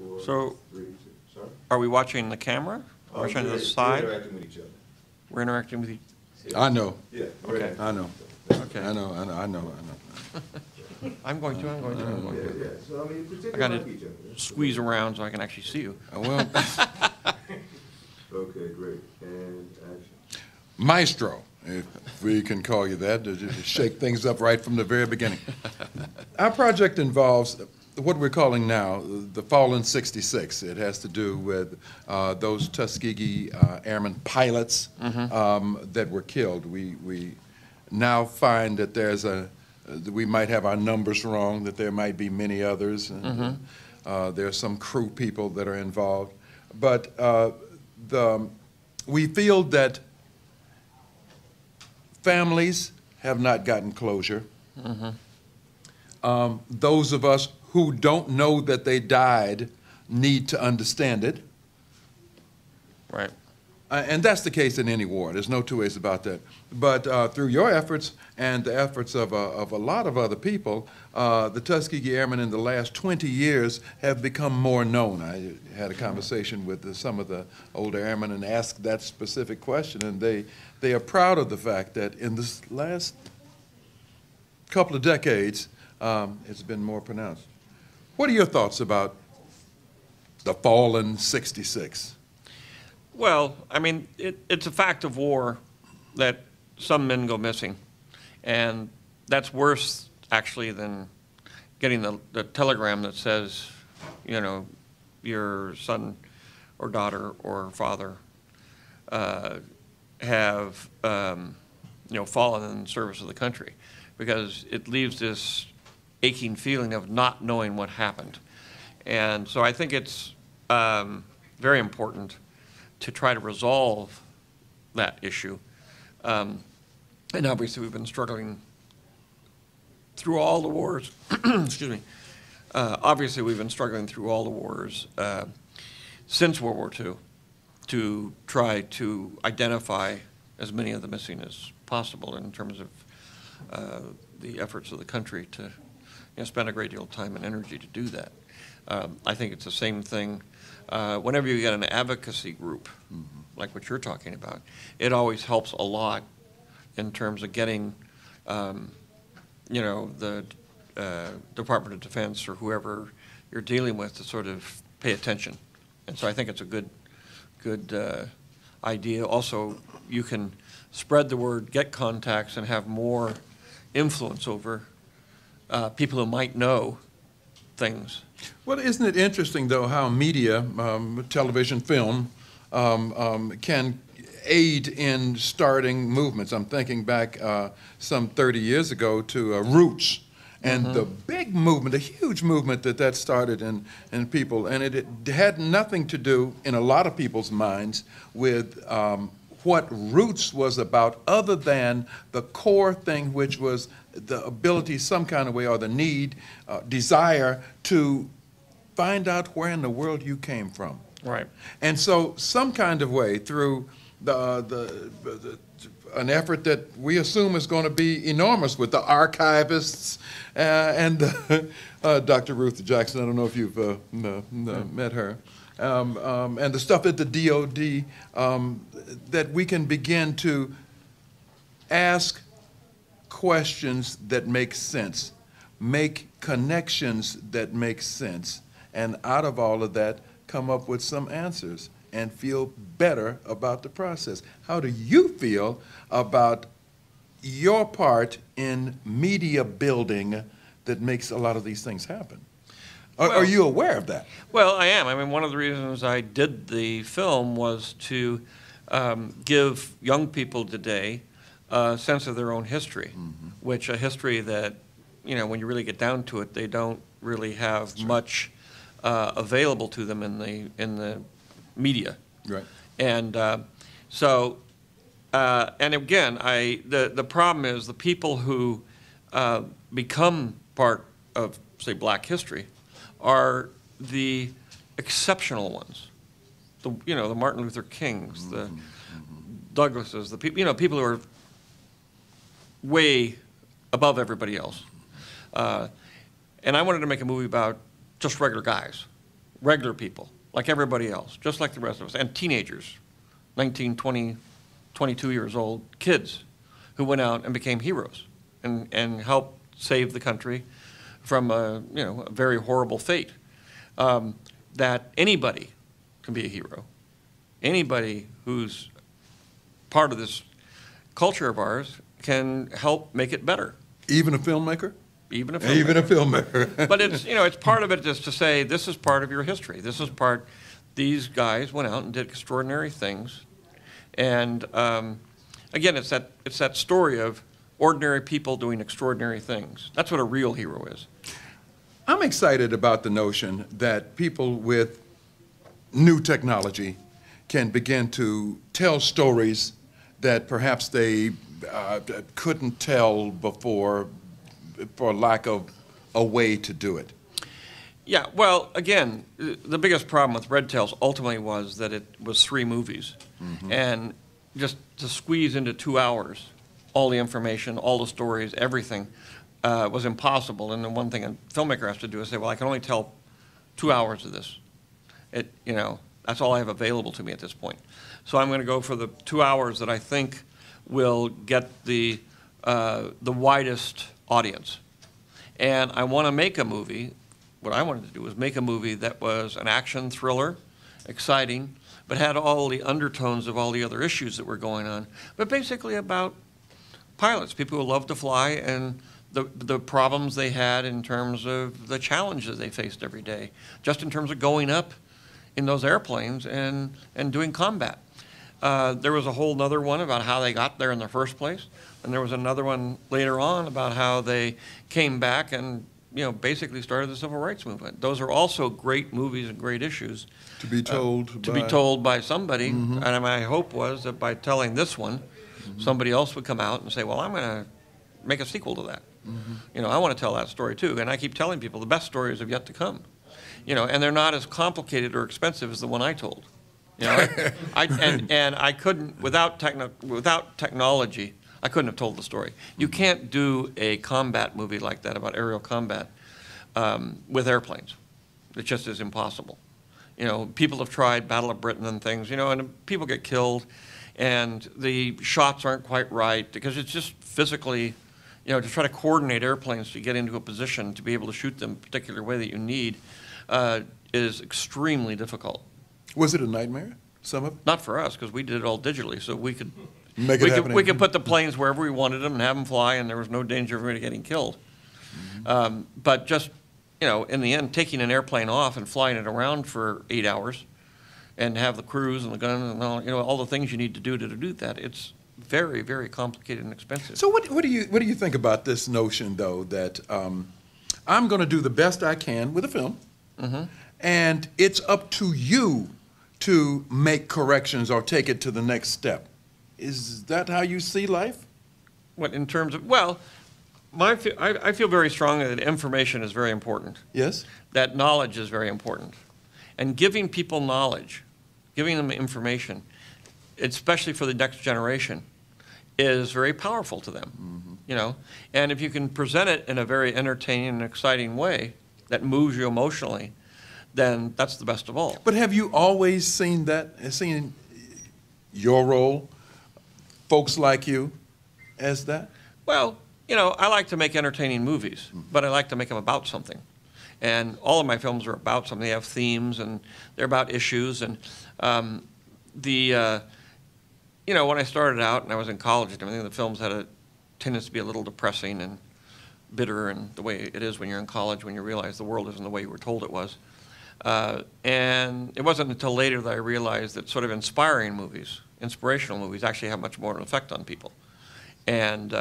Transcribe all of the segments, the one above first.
4, So, 3, 2. Sorry? are we watching the camera? Watching to the side? We're interacting with each other. We're interacting with each. I know. Yeah. Okay. I know. Okay. I know. I'm going to. Yeah. So, I mean, I particularly gotta like each other. squeeze around so I can actually see you. Well, Okay, great. And action. Maestro, if we can call you that, to just shake things up right from the very beginning. Our project involves what we're calling now the Fallen 66. It has to do with those Tuskegee Airmen pilots that were killed. We now find that we might have our numbers wrong, that there might be many others, and there are some crew people that are involved. But we feel that families have not gotten closure. Those of us who don't know that they died need to understand it. Right. And that's the case in any war. There's no two ways about that. But through your efforts and the efforts of a lot of other people, the Tuskegee Airmen in the last 20 years have become more known. I had a conversation with some of the older airmen and asked that specific question, and they are proud of the fact that in this last couple of decades, it's been more pronounced. What are your thoughts about the Fallen 66? Well, I mean, it's a fact of war that some men go missing. And that's worse, actually, than getting the telegram that says, you know, your son or daughter or father have, you know, fallen in service of the country. Because it leaves this aching feeling of not knowing what happened. And so I think it's very important to try to resolve that issue. And obviously we've been struggling through all the wars, excuse me. Obviously we've been struggling through all the wars since World War II to try to identify as many of the missing as possible in terms of the efforts of the country to spend a great deal of time and energy to do that. I think it's the same thing whenever you get an advocacy group, like what you're talking about. It always helps a lot in terms of getting, you know, the Department of Defense or whoever you're dealing with to sort of pay attention. And so I think it's a good idea. Also, you can spread the word, get contacts, and have more influence over people who might know things. Well, isn't it interesting, though, how media, television, film, can aid in starting movements? I'm thinking back some 30 years ago to Roots and the big movement, a huge movement that started in people. And it had nothing to do, in a lot of people's minds, with what Roots was about, other than the core thing, which was the ability some kind of way, or the need, desire to find out where in the world you came from. Right. And so some kind of way, through an effort that we assume is going to be enormous with the archivists and Dr. Ruth Jackson. I don't know if you've met her. And the stuff at the DOD, that we can begin to ask questions that make sense, make connections that make sense, and out of all of that, come up with some answers and feel better about the process. How do you feel about your part in media building that makes a lot of these things happen? Are you aware of that? Well, I am. I mean, one of the reasons I did the film was to give young people today a sense of their own history, which a history that, you know, when you really get down to it, they don't really have much available to them in the media. Right. And so, and again, the problem is the people who become part of, say, Black history are the exceptional ones. The Martin Luther Kings, the Douglases, the people, people who are way above everybody else. And I wanted to make a movie about just regular guys, regular people, like everybody else, just like the rest of us, and teenagers, 19, 20, 22 years old, kids who went out and became heroes and helped save the country from a very horrible fate. That anybody can be a hero. Anybody who's part of this culture of ours can help make it better. Even a filmmaker? Even a filmmaker. Even a filmmaker. But it's part of it is to say, this is part of your history. This is part, these guys went out and did extraordinary things. And again, it's that story of ordinary people doing extraordinary things. That's what a real hero is. I'm excited about the notion that people with new technology can begin to tell stories that perhaps they couldn't tell before for lack of a way to do it. Yeah, well, again, the biggest problem with Red Tails ultimately was that it was 3 movies. Mm-hmm. And just to squeeze into 2 hours all the information, all the stories, everything, was impossible. And the one thing a filmmaker has to do is say, well, I can only tell 2 hours of this. That's all I have available to me at this point. So I'm going to go for the 2 hours that I think will get the widest audience. And I want to make a movie. What I wanted to do was make a movie that was an action thriller, exciting, but had all the undertones of all the other issues that were going on, but basically about pilots, people who love to fly, and the problems they had in terms of the challenges they faced every day, just in terms of going up in those airplanes and doing combat. There was a whole other one about how they got there in the first place, and there was another one later on about how they came back and basically started the civil rights movement. Those are also great movies and great issues. To be told by somebody, mm-hmm. And my hope was that by telling this one, mm-hmm. somebody else would come out and say, well, I'm going to make a sequel to that. Mm-hmm. I want to tell that story too. And I keep telling people the best stories have yet to come. And they're not as complicated or expensive as the one I told. I couldn't, without technology, I couldn't have told the story. You can't do a combat movie like that about aerial combat with airplanes. It just is impossible. People have tried Battle of Britain and things, and people get killed, and the shots aren't quite right because it's just physically, to try to coordinate airplanes to get into a position to be able to shoot them a particular way that you need is extremely difficult. Was it a nightmare, some of it? Not for us, because we did it all digitally, so we could we could put the planes wherever we wanted them and have them fly, and there was no danger of anybody getting killed. Mm-hmm. But just, in the end, taking an airplane off and flying it around for 8 hours and have the crews and the guns and all the things you need to do that, it's very, very complicated and expensive. So what do you think about this notion, though, that I'm going to do the best I can with a film, mm-hmm. and it's up to you to make corrections or take it to the next step? Is that how you see life? What, in terms of, well, I feel very strongly that information is very important. Yes. That knowledge is very important. And giving people knowledge, giving them information, especially for the next generation, is very powerful to them. Mm-hmm. And if you can present it in a very entertaining and exciting way that moves you emotionally, then that's the best of all. But have you always seen your role, folks like you, as that? Well, I like to make entertaining movies, but I like to make them about something. And all of my films are about something. They have themes, and they're about issues. And when I started out and I was in college, I think the films had a tendency to be a little depressing and bitter, and the way it is when you're in college, when you realize the world isn't the way you were told it was. And it wasn't until later that I realized that sort of inspirational movies actually have much more of an effect on people. And,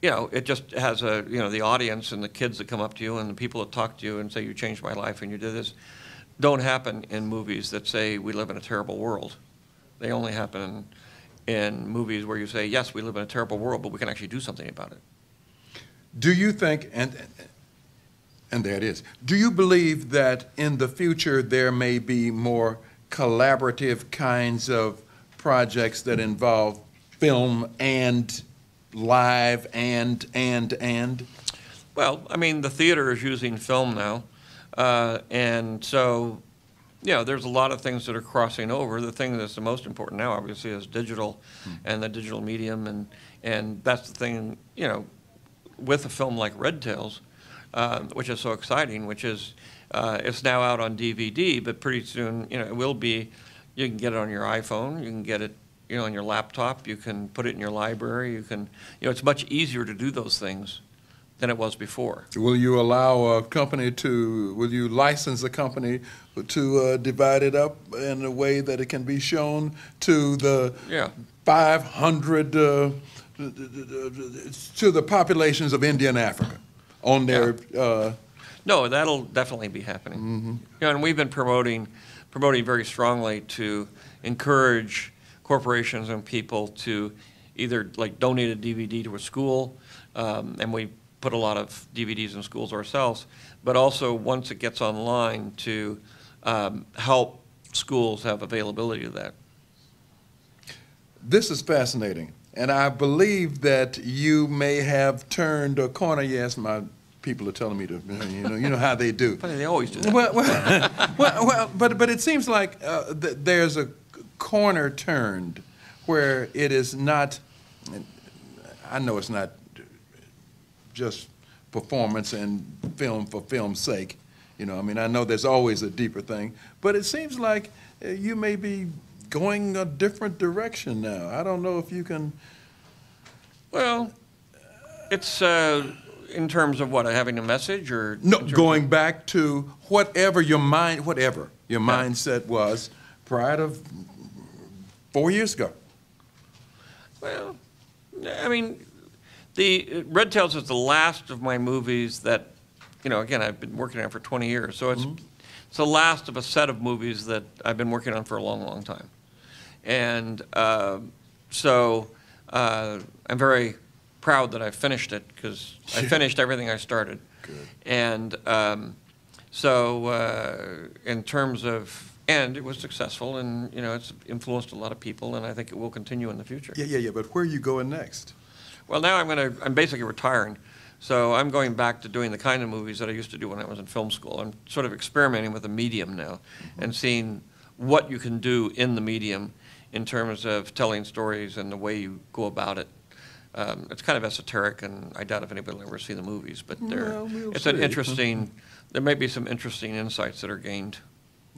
it just has the audience and the kids that come up to you and the people that talk to you and say, you changed my life and you did this, don't happen in movies that say we live in a terrible world. They only happen in movies where you say, yes, we live in a terrible world, but we can actually do something about it. Do you think, and there it is, do you believe that in the future there may be more collaborative kinds of projects that involve film and live and? Well, I mean, the theater is using film now. And so, you know, there's a lot of things that are crossing over. The thing that's the most important now, obviously, is digital and the digital medium. And that's the thing, you know, with a film like Red Tails, which is so exciting, which is it's now out on DVD, but pretty soon, you know, it will be, you can get it on your iPhone, you can get it, you know, on your laptop, you can put it in your library, you can, you know, it's much easier to do those things than it was before. Will you allow a company to, will you license a company to divide it up in a way that it can be shown to the 500, to the populations of India and Africa on their... No, that'll definitely be happening. You know, and we've been promoting very strongly to encourage corporations and people to either like donate a DVD to a school, and we put a lot of DVDs in schools ourselves, but also once it gets online to help schools have availability to that. This is fascinating, and I believe that you may have turned a corner. Yes, my people are telling me to, you know how they do. Funny, they always do that. Well, but it seems like there's a corner turned where it is not, I know it's not just performance and film for film's sake. You know, I mean, I know there's always a deeper thing, but it seems like you may be going a different direction now. I don't know if you can... Well, it's in terms of what, having a message or... No, going back to whatever your mindset was prior to 4 years ago. Well, I mean, the Red Tails is the last of my movies that, you know, again, I've been working on for 20 years, so it's the last of a set of movies that I've been working on for a long, long time. And so I'm very proud that I finished it, because I finished everything I started. Good. And so in terms of, and it was successful, and you know, it's influenced a lot of people, and I think it will continue in the future. Yeah, but where are you going next? Well, now I'm basically retiring, so I'm going back to doing the kind of movies that I used to do when I was in film school. I'm sort of experimenting with the medium now and seeing what you can do in the medium in terms of telling stories and the way you go about it. It's kind of esoteric, and I doubt if anybody will ever see the movies, but it's an interesting, there may be some interesting insights that are gained.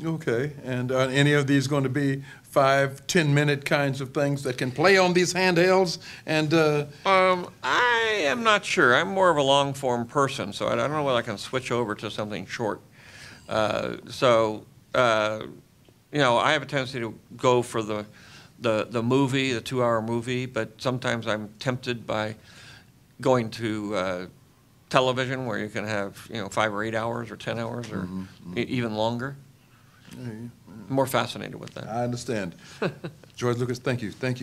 Okay, and are any of these going to be 5-10-minute kinds of things that can play on these handhelds? And I am not sure. I'm more of a long-form person, so I don't know whether I can switch over to something short. You know, I have a tendency to go for the movie, the 2-hour movie, but sometimes I'm tempted by going to television where you can have, you know, 5 or 8 hours or 10 hours or even longer. I'm more fascinated with that. I understand. George Lucas, thank you so much.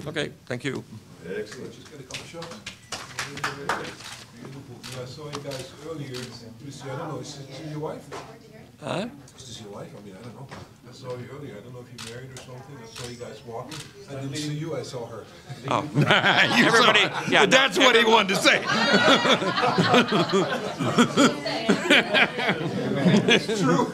Okay, thank you. Excellent. Just get a couple shots. I saw you guys earlier. I don't know, is this your wife? Huh? Is this your wife? I mean, I don't know. I saw you earlier. I don't know if you're married or something. I saw you guys walking. I didn't see you, I saw her. Oh. Everybody, yeah, that's what he wanted to say. It's true.